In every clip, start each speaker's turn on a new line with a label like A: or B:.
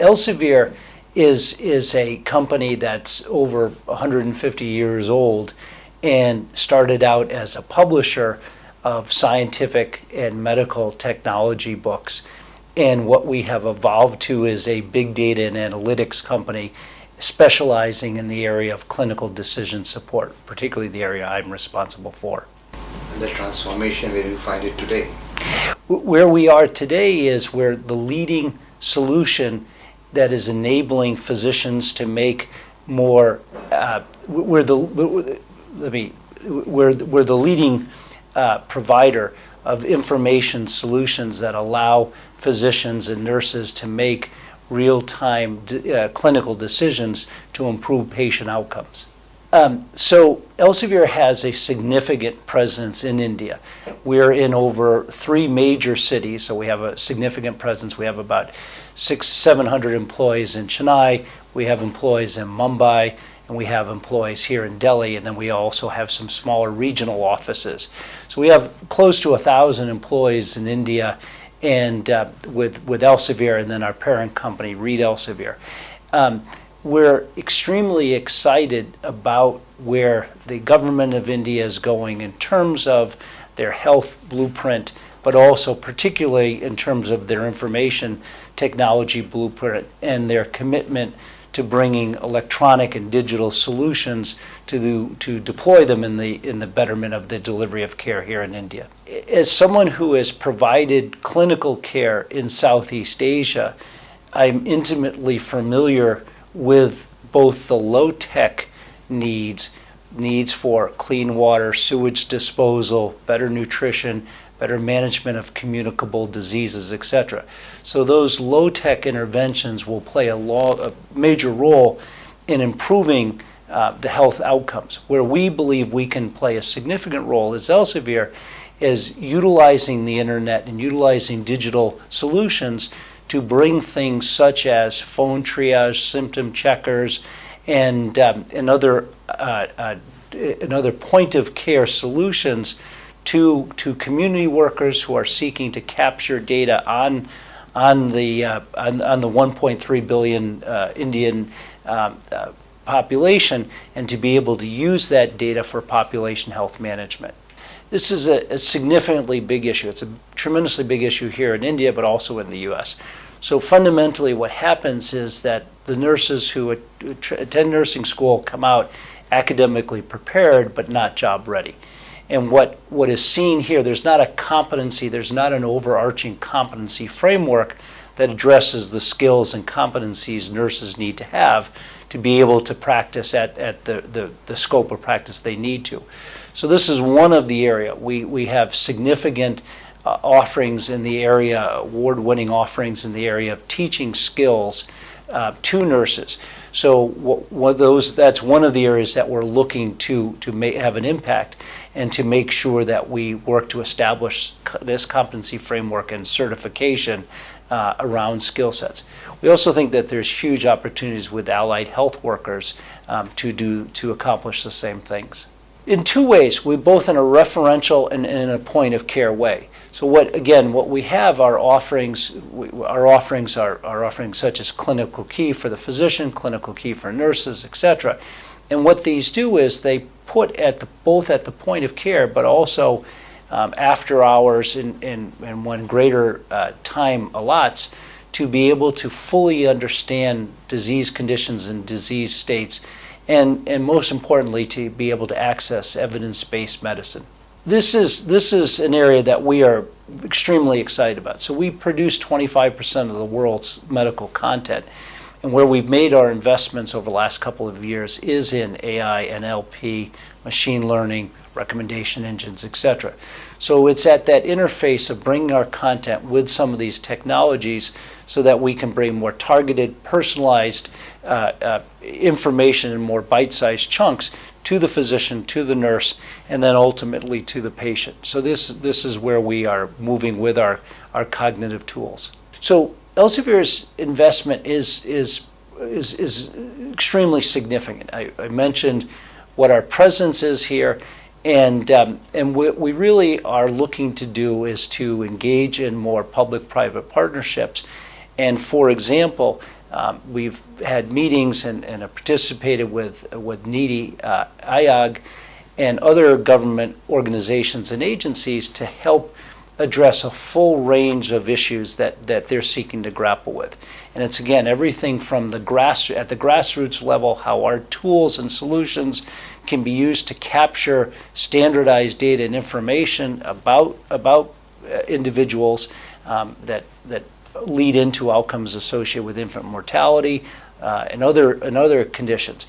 A: Elsevier is a company that's over 150 years old and started out as a publisher of scientific and medical technology books. And what we have evolved to is a big data and analytics company specializing in the area of clinical decision support, particularly the area I'm responsible for.
B: And the transformation, where you find it today?
A: Where we are today is we're the leading solution that is enabling physicians to make more. We're the leading provider of information solutions that allow physicians and nurses to make real-time clinical decisions to improve patient outcomes. So Elsevier has a significant presence in India. We're in over 3 major cities, so we have a significant presence. We have about 600-700 employees in Chennai, we have employees in Mumbai, and we have employees here in Delhi, and then we also have some smaller regional offices. So we have close to 1,000 employees in India, and with Elsevier, and then our parent company, Reed Elsevier. We're extremely excited about where the government of India is going in terms of their health blueprint, but also particularly in terms of their information technology blueprint and their commitment to bringing electronic and digital solutions to deploy them in the betterment of the delivery of care here in India. As someone who has provided clinical care in Southeast Asia, I'm intimately familiar with both the low-tech needs for clean water, sewage disposal, better nutrition, better management of communicable diseases, etc. So those low-tech interventions will play a major role in improving the health outcomes. Where we believe we can play a significant role as Elsevier is utilizing the internet and utilizing digital solutions to bring things such as phone triage, symptom checkers, and other point-of-care solutions to community workers who are seeking to capture data on the 1.3 billion Indian population, and to be able to use that data for population health management. This is a significantly big issue. It's a tremendously big issue here in India, but also in the U.S. So fundamentally what happens is that the nurses who attend nursing school come out academically prepared, but not job ready. And what is seen here, there's not a competency, there's not an overarching competency framework that addresses the skills and competencies nurses need to have to be able to practice at the scope of practice they need to. So this is one of the area. We have significant offerings in the area, award-winning offerings in the area of teaching skills to nurses. So that's one of the areas that we're looking to have an impact, and to make sure that we work to establish this competency framework and certification around skill sets. We also think that there's huge opportunities with allied health workers to accomplish the same things. In 2 ways, we both in a referential and in a point of care way. So what we have are offerings such as clinical key for the physician, clinical key for nurses, etc. And what these do is they put both at the point of care, but also after hours and when greater time allots, to be able to fully understand disease conditions and disease states, and most importantly, to be able to access evidence-based medicine. This is an area that we are extremely excited about. So we produce 25% of the world's medical content, and where we've made our investments over the last couple of years is in AI, NLP, machine learning, recommendation engines, etc. So it's at that interface of bringing our content with some of these technologies so that we can bring more targeted, personalized information in more bite-sized chunks to the physician, to the nurse, and then ultimately to the patient. So this is where we are moving with our cognitive tools. So Elsevier's investment is extremely significant. I mentioned what our presence is here, and what we really are looking to do is to engage in more public-private partnerships. And for example, We've had meetings and have participated with NITI Aayog and other government organizations and agencies to help address a full range of issues that they're seeking to grapple with. And it's, again, everything from at the grassroots level, how our tools and solutions can be used to capture standardized data and information about individuals that lead into outcomes associated with infant mortality and other conditions.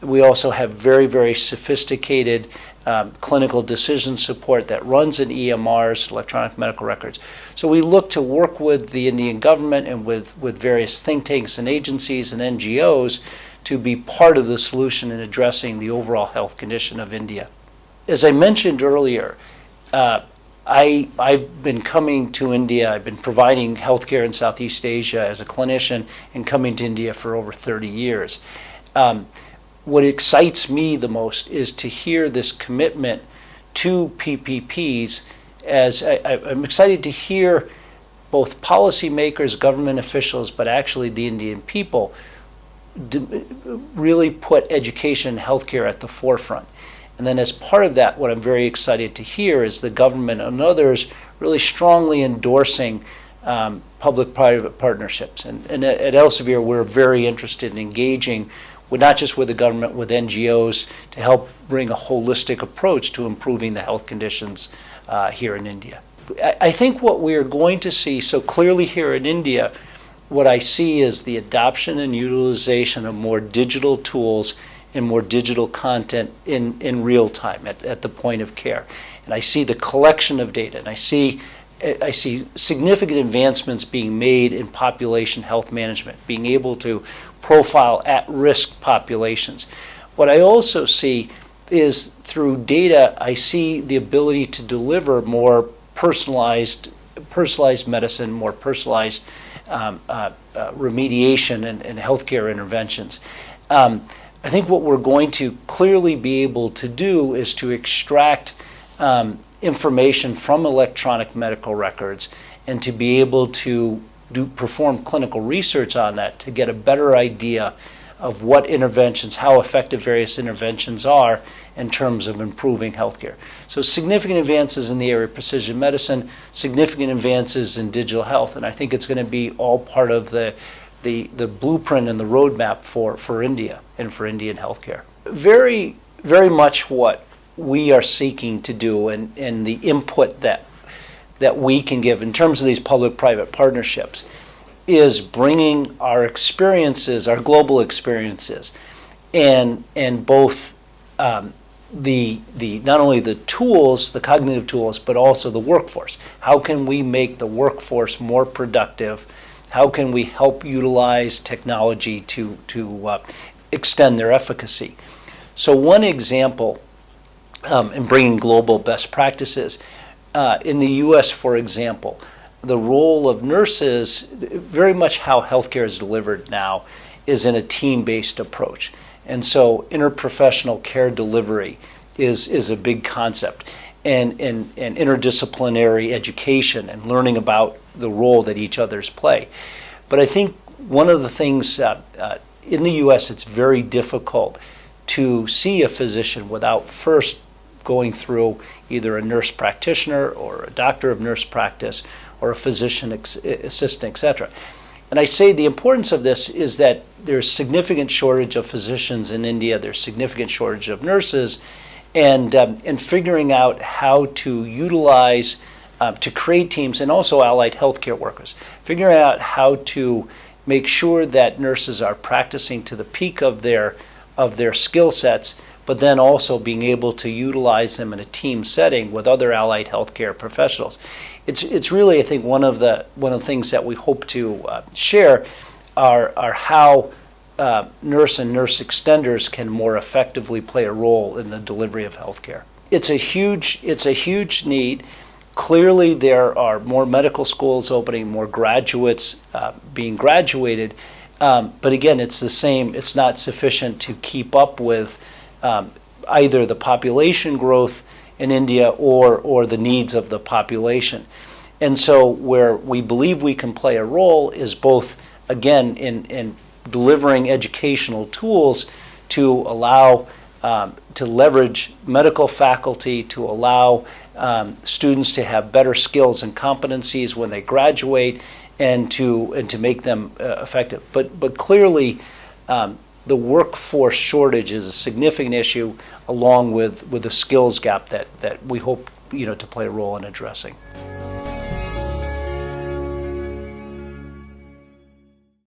A: We also have very, very sophisticated clinical decision support that runs in EMRs, electronic medical records. So we look to work with the Indian government and with various think tanks and agencies and NGOs to be part of the solution in addressing the overall health condition of India. As I mentioned earlier, I've been coming to India, I've been providing healthcare in Southeast Asia as a clinician and coming to India for over 30 years. What excites me the most is to hear this commitment to PPPs. As I'm excited to hear both policymakers, government officials, but actually the Indian people really put education and healthcare at the forefront. And then as part of that, what I'm very excited to hear is the government and others really strongly endorsing public-private partnerships. And at Elsevier, we're very interested in engaging not just with the government, with NGOs, to help bring a holistic approach to improving the health conditions here in India. I think what we are going to see, so clearly here in India, what I see is the adoption and utilization of more digital tools and more digital content in real time at the point of care. And I see the collection of data, and I see significant advancements being made in population health management, being able to profile at-risk populations. What I also see is through data, I see the ability to deliver more personalized medicine, more personalized remediation and healthcare interventions. I think what we're going to clearly be able to do is to extract information from electronic medical records and to be able to perform clinical research on that to get a better idea of what interventions, how effective various interventions are in terms of improving healthcare. So significant advances in the area of precision medicine, significant advances in digital health, and I think it's going to be all part of the blueprint and the roadmap for India and for Indian healthcare. Very, very much what we are seeking to do and the input that we can give in terms of these public-private partnerships is bringing our experiences, our global experiences, and both the not only the tools, the cognitive tools, but also the workforce. How can we make the workforce more productive? How can we help utilize technology to extend their efficacy? So one example in bringing global best practices, in the U.S., for example, the role of nurses, very much how healthcare is delivered now, is in a team-based approach. And so interprofessional care delivery is a big concept, and interdisciplinary education and learning about the role that each others play. But I think one of the things in the U.S., it's very difficult to see a physician without first going through either a nurse practitioner or a doctor of nurse practice or a physician assistant, et cetera. And I say the importance of this is that there's significant shortage of physicians in India, there's significant shortage of nurses, and figuring out how to utilize, to create teams, and also allied healthcare workers, figuring out how to make sure that nurses are practicing to the peak of their skill sets, but then also being able to utilize them in a team setting with other allied healthcare professionals. It's really, I think, one of the things that we hope to share are how nurse and nurse extenders can more effectively play a role in the delivery of healthcare. It's a huge need. Clearly, there are more medical schools opening, more graduates being graduated, but again, it's the same. It's not sufficient to keep up with either the population growth in India or the needs of the population. And so where we believe we can play a role is both again, in delivering educational tools to allow to leverage medical faculty, to allow students to have better skills and competencies when they graduate, and to make them effective. But clearly, the workforce shortage is a significant issue, along with the skills gap that we hope to play a role in addressing.